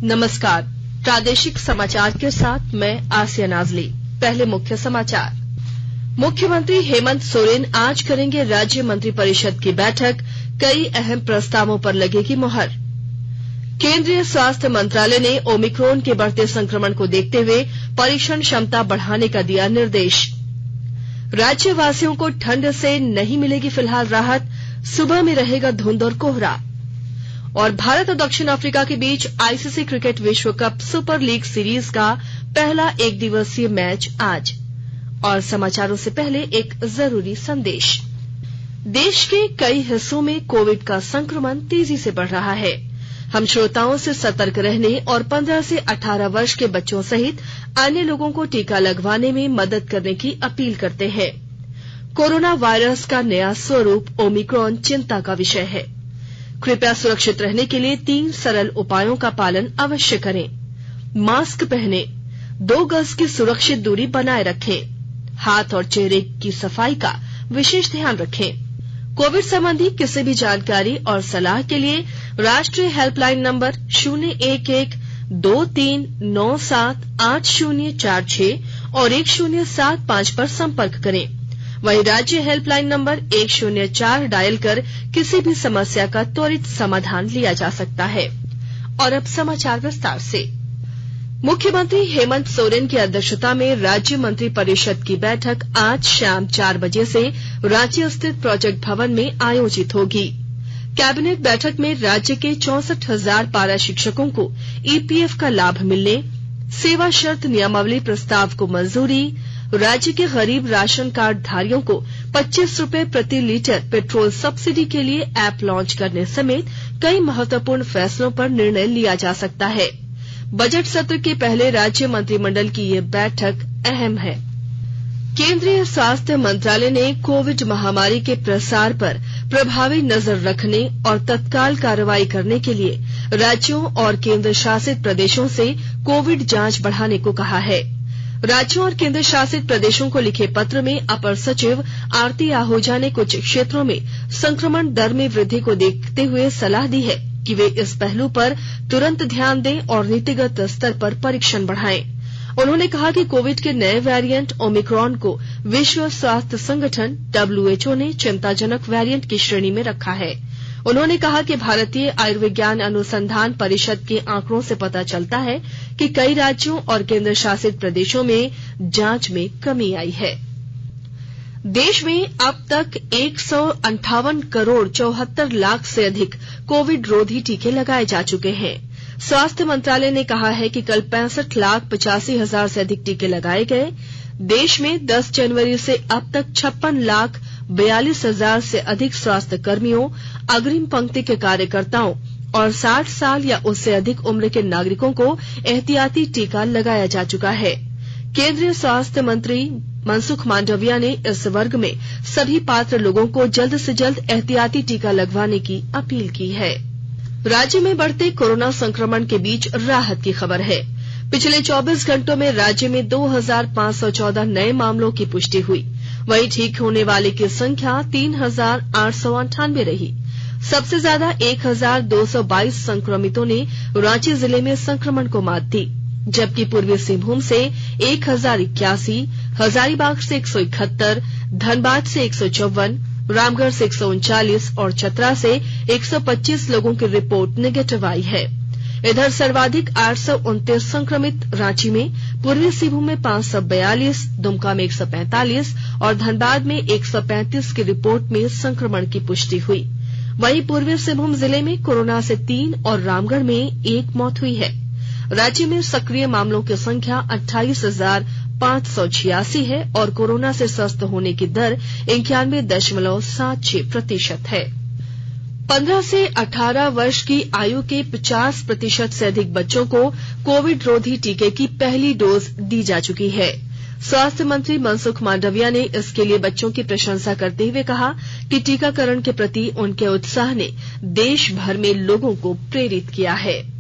नमस्कार, प्रादेशिक समाचार के साथ मैं आसिया नाजली। पहले मुख्य समाचार। मुख्यमंत्री हेमंत सोरेन आज करेंगे राज्य मंत्रिपरिषद की बैठक, कई अहम प्रस्तावों पर लगेगी मुहर। केंद्रीय स्वास्थ्य मंत्रालय ने ओमिक्रॉन के बढ़ते संक्रमण को देखते हुए परीक्षण क्षमता बढ़ाने का दिया निर्देश। राज्यवासियों को ठंड से नहीं मिलेगी फिलहाल राहत, सुबह में रहेगा धुंध और कोहरा। और भारत और दक्षिण अफ्रीका के बीच आईसीसी क्रिकेट विश्व कप सुपर लीग सीरीज का पहला एक दिवसीय मैच आज। और समाचारों से पहले एक जरूरी संदेश। देश के कई हिस्सों में कोविड का संक्रमण तेजी से बढ़ रहा है। हम श्रोताओं से सतर्क रहने और 15 से 18 वर्ष के बच्चों सहित अन्य लोगों को टीका लगवाने में मदद करने की अपील करते हैं। कोरोना वायरस का नया स्वरूप ओमिक्रॉन चिंता का विषय है। कृपया सुरक्षित रहने के लिए 3 सरल उपायों का पालन अवश्य करें। मास्क पहने, 2 गज की सुरक्षित दूरी बनाए रखें, हाथ और चेहरे की सफाई का विशेष ध्यान रखें। कोविड संबंधी किसी भी जानकारी और सलाह के लिए राष्ट्रीय हेल्पलाइन नंबर 011-2397-8046 और 1075 पर संपर्क करें। वहीं राज्य हेल्पलाइन नंबर 104 डायल कर किसी भी समस्या का त्वरित समाधान लिया जा सकता है। और अब समाचार विस्तार से। मुख्यमंत्री हेमंत सोरेन की अध्यक्षता में राज्य मंत्रिपरिषद की बैठक आज शाम 4 बजे से रांची स्थित प्रोजेक्ट भवन में आयोजित होगी। कैबिनेट बैठक में राज्य के 64,000 पारा शिक्षकों को ईपीएफ का लाभ मिलने, सेवा शर्त नियमावली प्रस्ताव को मंजूरी, राज्य के गरीब राशन कार्ड धारियों को 25 रुपए प्रति लीटर पेट्रोल सब्सिडी के लिए ऐप लॉन्च करने समेत कई महत्वपूर्ण फैसलों पर निर्णय लिया जा सकता है। बजट सत्र के पहले राज्य मंत्रिमंडल की ये बैठक अहम है। केंद्रीय स्वास्थ्य मंत्रालय ने कोविड महामारी के प्रसार पर प्रभावी नजर रखने और तत्काल कार्रवाई करने के लिए राज्यों और केंद्र शासित प्रदेशों से कोविड जांच बढ़ाने को कहा है। राज्यों और केंद्र शासित प्रदेशों को लिखे पत्र में अपर सचिव आरती आहूजा ने कुछ क्षेत्रों में संक्रमण दर में वृद्धि को देखते हुए सलाह दी है कि वे इस पहलू पर तुरंत ध्यान दें और नीतिगत स्तर पर परीक्षण बढ़ाएं। उन्होंने कहा कि कोविड के नए वेरिएंट ओमिक्रॉन को विश्व स्वास्थ्य संगठन WHO ने चिंताजनक वेरिएंट की श्रेणी में रखा है। उन्होंने कहा कि भारतीय आयुर्विज्ञान अनुसंधान परिषद के आंकड़ों से पता चलता है कि कई राज्यों और केंद्र शासित प्रदेशों में जांच में कमी आई है। देश में अब तक 158 करोड़ 74 लाख से अधिक कोविड रोधी टीके लगाए जा चुके हैं। स्वास्थ्य मंत्रालय ने कहा है कि कल 65,85,000 से अधिक टीके लगाए गए। देश में 10 जनवरी से अब तक 56,42,000 से अधिक स्वास्थ्य कर्मियों, अग्रिम पंक्ति के कार्यकर्ताओं और 60 साल या उससे अधिक उम्र के नागरिकों को एहतियाती टीका लगाया जा चुका है। केंद्रीय स्वास्थ्य मंत्री मनसुख मांडविया ने इस वर्ग में सभी पात्र लोगों को जल्द से जल्द एहतियाती टीका लगवाने की अपील की है। राज्य में बढ़ते कोरोना संक्रमण के बीच राहत की खबर है। पिछले 24 घंटों में राज्य में 2,514 नए मामलों की पुष्टि हुई। वहीं ठीक होने वाले की संख्या 3,898 रही। सबसे ज्यादा 1,222 संक्रमितों ने रांची जिले में संक्रमण को मात दी, जबकि पूर्वी सिंहभूम से 1,081, हजारीबाग से 171, धनबाद से 154, रामगढ़ से 139 और चतरा से 125 लोगों की रिपोर्ट निगेटिव आई है। इधर सर्वाधिक 829 संक्रमित रांची में, पूर्वी सिंहभूम में 542, दुमका में 145 और धनबाद में 135 की रिपोर्ट में संक्रमण की पुष्टि हुई। वहीं पूर्वी सिंहभूम जिले में कोरोना से 3 और रामगढ़ में 1 मौत हुई है। राज्य में सक्रिय मामलों की संख्या 28,586 है और कोरोना से स्वस्थ होने की दर 91.76% है। 15 से 18 वर्ष की आयु के 50% से अधिक बच्चों को कोविड रोधी टीके की पहली डोज दी जा चुकी है। स्वास्थ्य मंत्री मनसुख मांडविया ने इसके लिए बच्चों की प्रशंसा करते हुए कहा कि टीकाकरण के प्रति उनके उत्साह ने देश भर में लोगों को प्रेरित किया है।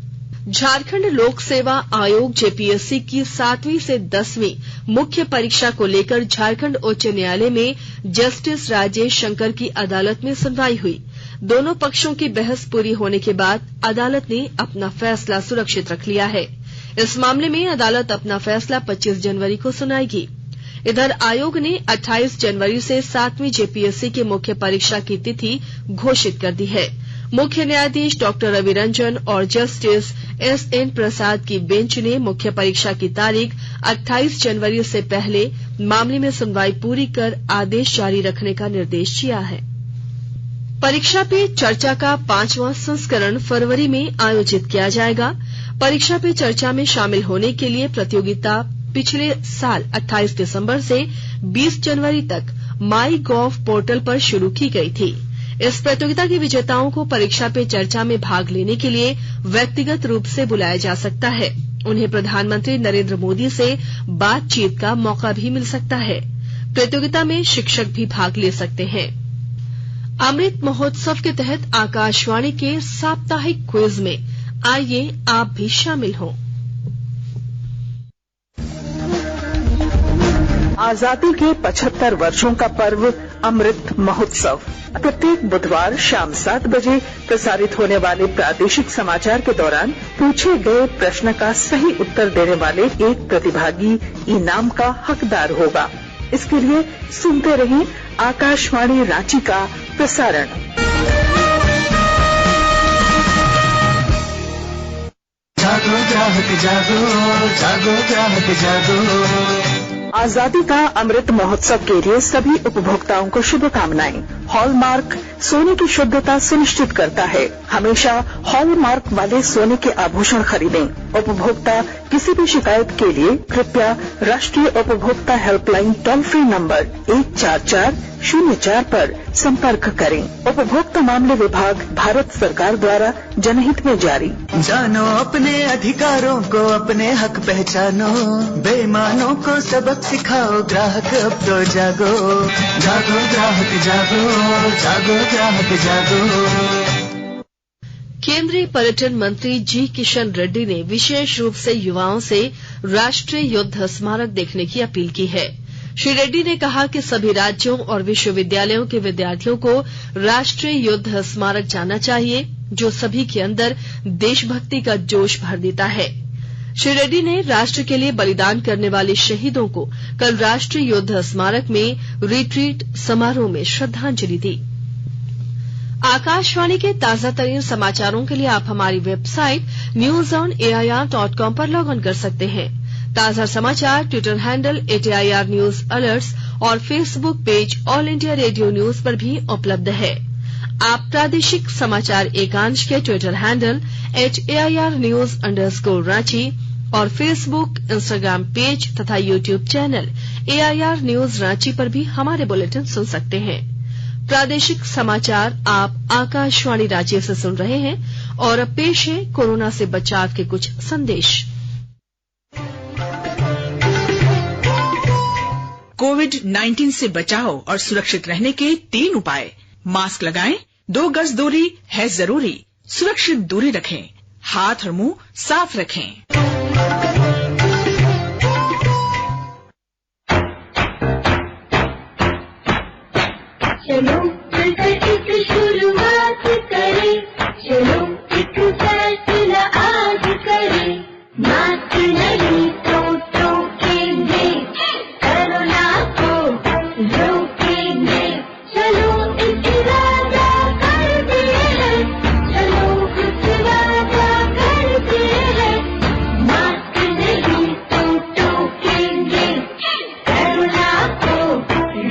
झारखंड लोक सेवा आयोग जेपीएससी की 7वीं से 10वीं मुख्य परीक्षा को लेकर झारखंड उच्च न्यायालय में जस्टिस राजेश शंकर की अदालत में सुनवाई हुई। दोनों पक्षों की बहस पूरी होने के बाद अदालत ने अपना फैसला सुरक्षित रख लिया है। इस मामले में अदालत अपना फैसला 25 जनवरी को सुनाएगी। इधर आयोग ने 28 जनवरी से 7वीं जेपीएससी की मुख्य परीक्षा की तिथि घोषित कर दी है। मुख्य न्यायाधीश डॉ रवि रंजन और जस्टिस एसएन प्रसाद की बेंच ने मुख्य परीक्षा की तारीख 28 जनवरी से पहले मामले में सुनवाई पूरी कर आदेश जारी रखने का निर्देश दिया है। परीक्षा पे चर्चा का 5वां संस्करण फरवरी में आयोजित किया जाएगा। परीक्षा पे चर्चा में शामिल होने के लिए प्रतियोगिता पिछले साल 28 दिसंबर से 20 जनवरी तक माई गॉव पोर्टल पर शुरू की गई थी। इस प्रतियोगिता के विजेताओं को परीक्षा पे चर्चा में भाग लेने के लिए व्यक्तिगत रूप से बुलाया जा सकता है। उन्हें प्रधानमंत्री नरेंद्र मोदी से बातचीत का मौका भी मिल सकता है। प्रतियोगिता में शिक्षक भी भाग ले सकते हैं। अमृत महोत्सव के तहत आकाशवाणी के साप्ताहिक क्विज में आइए आप भी शामिल हों। आजादी के 75 वर्षों का पर्व अमृत महोत्सव प्रत्येक बुधवार शाम 7 बजे प्रसारित होने वाले प्रादेशिक समाचार के दौरान पूछे गए प्रश्न का सही उत्तर देने वाले एक प्रतिभागी इनाम का हकदार होगा। इसके लिए सुनते रहें आकाशवाणी रांची का प्रसारण। जागो ग्राहक जागो, जागो ग्राहक जागो। आजादी का अमृत महोत्सव के लिए सभी उपभोक्ताओं को शुभकामनाएं। हॉलमार्क सोने की शुद्धता सुनिश्चित करता है। हमेशा हॉलमार्क वाले सोने के आभूषण खरीदें। उपभोक्ता किसी भी शिकायत के लिए कृपया राष्ट्रीय उपभोक्ता हेल्पलाइन टोल फ्री नंबर 14404 पर संपर्क करें। उपभोक्ता मामले विभाग भारत सरकार द्वारा जनहित में जारी। जानो अपने अधिकारों को, अपने हक पहचानो, बेईमानों को सबक सिखाओ, ग्राहक अब तो जागो, जागो ग्राहक जागो, जागो ग्राहक जागो। केंद्रीय पर्यटन मंत्री जी किशन रेड्डी ने विशेष रूप से युवाओं से राष्ट्रीय युद्ध स्मारक देखने की अपील की है। श्री रेड्डी ने कहा कि सभी राज्यों और विश्वविद्यालयों के विद्यार्थियों को राष्ट्रीय युद्ध स्मारक जाना चाहिए, जो सभी के अंदर देशभक्ति का जोश भर देता है। श्री रेड्डी ने राष्ट्र के लिए बलिदान करने वाले शहीदों को कल राष्ट्रीय युद्ध स्मारक में रिट्रीट समारोह में श्रद्धांजलि दी। आकाशवाणी के ताजा तरीन समाचारों के लिए आप हमारी वेबसाइट newsonair.com पर लॉग इन कर सकते हैं। ताजा समाचार Twitter handle @AIR news alerts और Facebook page All India Radio news पर भी उपलब्ध है। आप प्रादेशिक समाचार एकांश के Twitter handle @AIR news_ Ranchi और फेसबुक, इंस्टाग्राम पेज तथा YouTube channel AIR news Ranchi पर भी हमारे बुलेटिन सुन सकते हैं। प्रादेशिक समाचार आप आकाशवाणी रांची से सुन रहे हैं और अब पेश है कोरोना से बचाव के कुछ संदेश। कोविड-19 से बचाव और सुरक्षित रहने के 3 उपाय। मास्क लगाएं, 2 गज दूरी है जरूरी, सुरक्षित दूरी रखें, हाथ और मुंह साफ रखें। चलो मिलकर एक शुरुआत करें, चलो एक फैसला आज करें, मास्क नहीं तो टोकेंगे, कोरोना को रोकेंगे, चलो एक वादा करते हैं, चलो कुछ वादा करते हैं, मास्क नहीं तो टोकेंगे, कोरोना को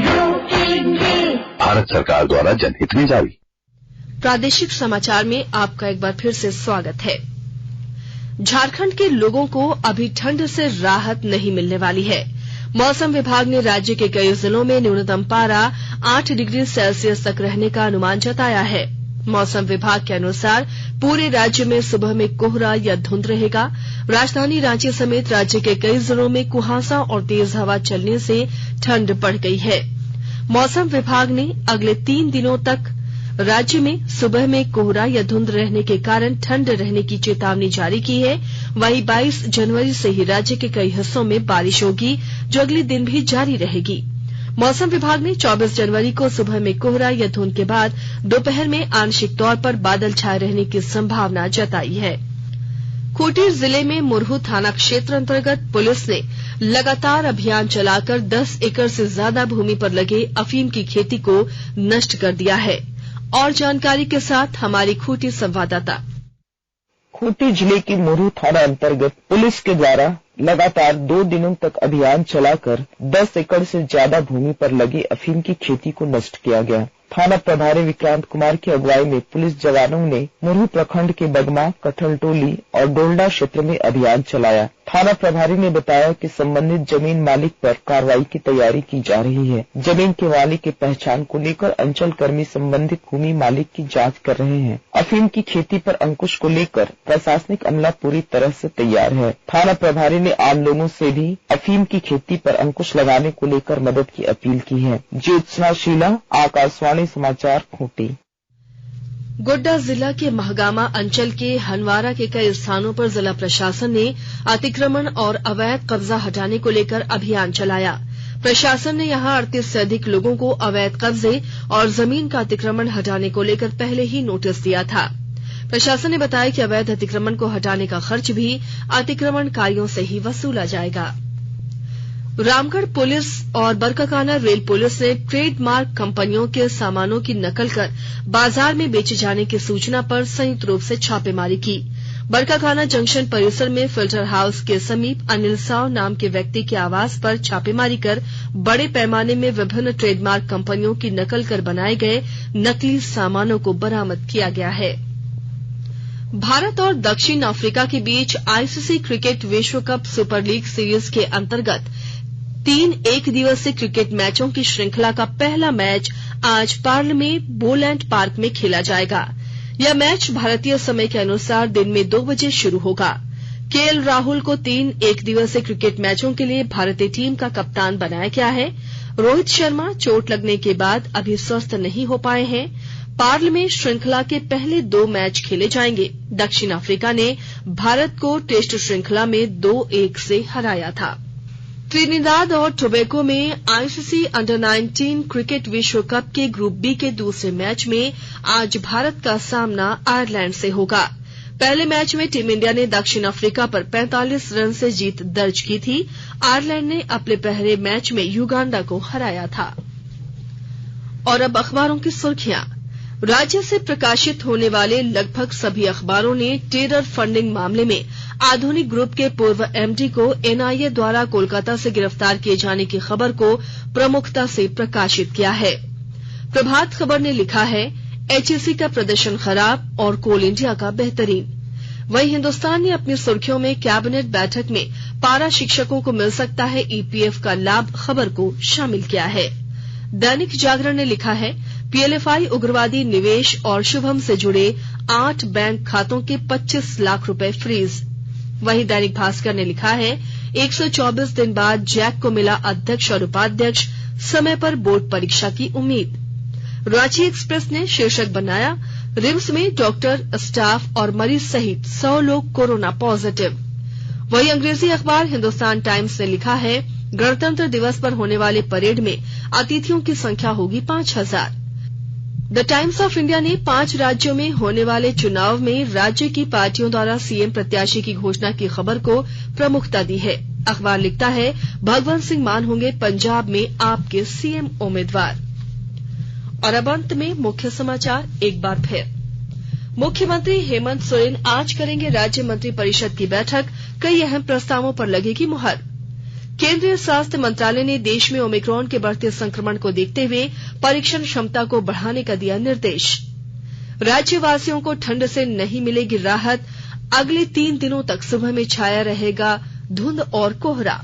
रोकेंगे। भारत सरकार द्वारा जनहित में जारी। प्रादेशिक समाचार में आपका एक बार फिर से स्वागत है। झारखंड के लोगों को अभी ठंड से राहत नहीं मिलने वाली है। मौसम विभाग ने राज्य के कई जिलों में न्यूनतम पारा 8 डिग्री सेल्सियस तक रहने का अनुमान जताया है। मौसम विभाग के अनुसार पूरे राज्य में सुबह में कोहरा या धुंध रहेगा। राजधानी रांची समेत राज्य के कई जिलों में कुहासा और तेज हवा चलने से ठंड बढ़ गई है। मौसम विभाग ने अगले 3 दिनों तक राज्य में सुबह में कोहरा या धुंध रहने के कारण ठंड रहने की चेतावनी जारी की है। वहीं 22 जनवरी से ही राज्य के कई हिस्सों में बारिश होगी, जो अगले दिन भी जारी रहेगी। मौसम विभाग ने 24 जनवरी को सुबह में कोहरा या धुंध के बाद दोपहर में आंशिक तौर पर बादल छाए रहने की संभावना जताई है। खूंटी जिले में मुरहू थाना क्षेत्र अंतर्गत पुलिस ने लगातार अभियान चलाकर 10 एकड़ से ज्यादा भूमि पर लगे अफीम की खेती को नष्ट कर दिया है। और जानकारी के साथ हमारी खूंटी संवाददाता। खूंटी जिले की मुरहू थाना अंतर्गत पुलिस के द्वारा लगातार 2 दिनों तक अभियान चलाकर 10 एकड़ से ज्यादा भूमि पर लगी अफीम की खेती को नष्ट किया गया। थाना प्रभारी विक्रांत कुमार की अगुवाई में पुलिस जवानों ने मुरहू प्रखंड के बगमा, कठलटोली और डोलडा क्षेत्र में अभियान चलाया। थाना प्रभारी ने बताया कि संबंधित जमीन मालिक पर कार्रवाई की तैयारी की जा रही है। जमीन के मालिक की पहचान को लेकर अंचल कर्मी संबंधित भूमि मालिक की जांच कर रहे हैं। अफीम की खेती पर अंकुश को लेकर प्रशासनिक अमला पूरी तरह से तैयार है। थाना प्रभारी ने आम लोगों से भी अफीम की खेती पर अंकुश लगाने को लेकर मदद की अपील की है। ज्योत्सना शीला, आकाशवाणी समाचार, खूंटी। गोड्डा जिला के महगामा अंचल के हनवारा के कई स्थानों पर जिला प्रशासन ने अतिक्रमण और अवैध कब्जा हटाने को लेकर अभियान चलाया। प्रशासन ने यहां 38 से अधिक लोगों को अवैध कब्जे और जमीन का अतिक्रमण हटाने को लेकर पहले ही नोटिस दिया था। प्रशासन ने बताया कि अवैध अतिक्रमण को हटाने का खर्च भी अतिक्रमणकारियों से ही वसूला जाएगा। रामगढ़ पुलिस और बरकाकाना रेल पुलिस ने ट्रेडमार्क कंपनियों के सामानों की नकल कर बाजार में बेचे जाने की सूचना पर संयुक्त रूप से छापेमारी की। बरकाकाना जंक्शन परिसर में फिल्टर हाउस के समीप अनिल साव नाम के व्यक्ति के आवास पर छापेमारी कर बड़े पैमाने में विभिन्न ट्रेडमार्क कंपनियों की नकल कर बनाए गए नकली सामानों को बरामद किया गया है। भारत और दक्षिण अफ्रीका के बीच आईसीसी क्रिकेट विश्व कप सुपर लीग सीरीज के अंतर्गत 3 एक दिवसीय क्रिकेट मैचों की श्रृंखला का पहला मैच आज पार्ल में बोलैंड पार्क में खेला जाएगा। यह मैच भारतीय समय के अनुसार दिन में 2 बजे शुरू होगा। केएल राहुल को 3 एक दिवसीय क्रिकेट मैचों के लिए भारतीय टीम का कप्तान बनाया गया है। रोहित शर्मा चोट लगने के बाद अभी स्वस्थ नहीं हो पाए हैं। पार्ल में श्रृंखला के पहले 2 मैच खेले जाएंगे। दक्षिण अफ्रीका ने भारत को टेस्ट श्रृंखला में 2-1 से हराया था। ट्रिनिदाद और टोबैगो में आईसीसी अंडर 19 क्रिकेट विश्व कप के ग्रुप बी के दूसरे मैच में आज भारत का सामना आयरलैंड से होगा। पहले मैच में टीम इंडिया ने दक्षिण अफ्रीका पर 45 रन से जीत दर्ज की थी। आयरलैंड ने अपने पहले मैच में युगांडा को हराया था। और अब अखबारों की सुर्खियां। राज्य से प्रकाशित होने वाले लगभग सभी अखबारों ने टेरर फंडिंग मामले में आधुनिक ग्रुप के पूर्व एमडी को एनआईए द्वारा कोलकाता से गिरफ्तार किए जाने की खबर को प्रमुखता से प्रकाशित किया है। प्रभात खबर ने लिखा है एचईसी का प्रदर्शन खराब और कोल इंडिया का बेहतरीन। वहीं हिन्दुस्तान ने अपनी सुर्खियों में कैबिनेट बैठक में पारा शिक्षकों को मिल सकता है ईपीएफ का लाभ खबर को शामिल किया है। दैनिक जागरण ने लिखा है पीएलएफआई उग्रवादी निवेश और शुभम से जुड़े 8 बैंक खातों के 25 लाख रुपए फ्रीज। वहीं दैनिक भास्कर ने लिखा है 124 दिन बाद जैक को मिला अध्यक्ष और उपाध्यक्ष, समय पर बोर्ड परीक्षा की उम्मीद। रांची एक्सप्रेस ने शीर्षक बनाया रिम्स में डॉक्टर, स्टाफ और मरीज सहित 100 लोग कोरोना पॉजिटिव। वहीं अंग्रेजी अखबार हिन्दुस्तान टाइम्स ने लिखा है गणतंत्र दिवस पर होने वाले परेड में अतिथियों की संख्या होगी 5000। द टाइम्स ऑफ इंडिया ने 5 राज्यों में होने वाले चुनाव में राज्य की पार्टियों द्वारा सीएम प्रत्याशी की घोषणा की खबर को प्रमुखता दी है। अखबार लिखता है भगवंत सिंह मान होंगे पंजाब में आपके सीएम उम्मीदवार। और अब अंत में मुख्य समाचार एक बार फिर। मुख्यमंत्री हेमंत सोरेन आज करेंगे राज्य मंत्री परिषद की बैठक, कई अहम प्रस्तावों पर लगेगी मुहर। केंद्रीय स्वास्थ्य मंत्रालय ने देश में ओमिक्रॉन के बढ़ते संक्रमण को देखते हुए परीक्षण क्षमता को बढ़ाने का दिया निर्देश। राज्यवासियों को ठंड से नहीं मिलेगी राहत, अगले 3 दिनों तक सुबह में छाया रहेगा धुंध और कोहरा।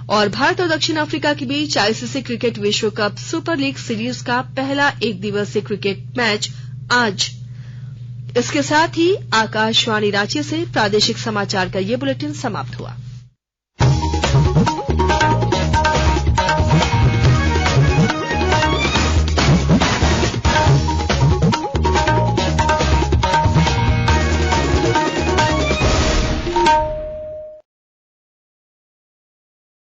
और भारत और दक्षिण अफ्रीका के बीच आईसीसी क्रिकेट विश्व कप सुपर लीग सीरीज का पहला एक दिवसीय क्रिकेट मैच आज। इसके साथ ही आकाशवाणी रांची से प्रादेशिक समाचार का ये बुलेटिन समाप्त हुआ।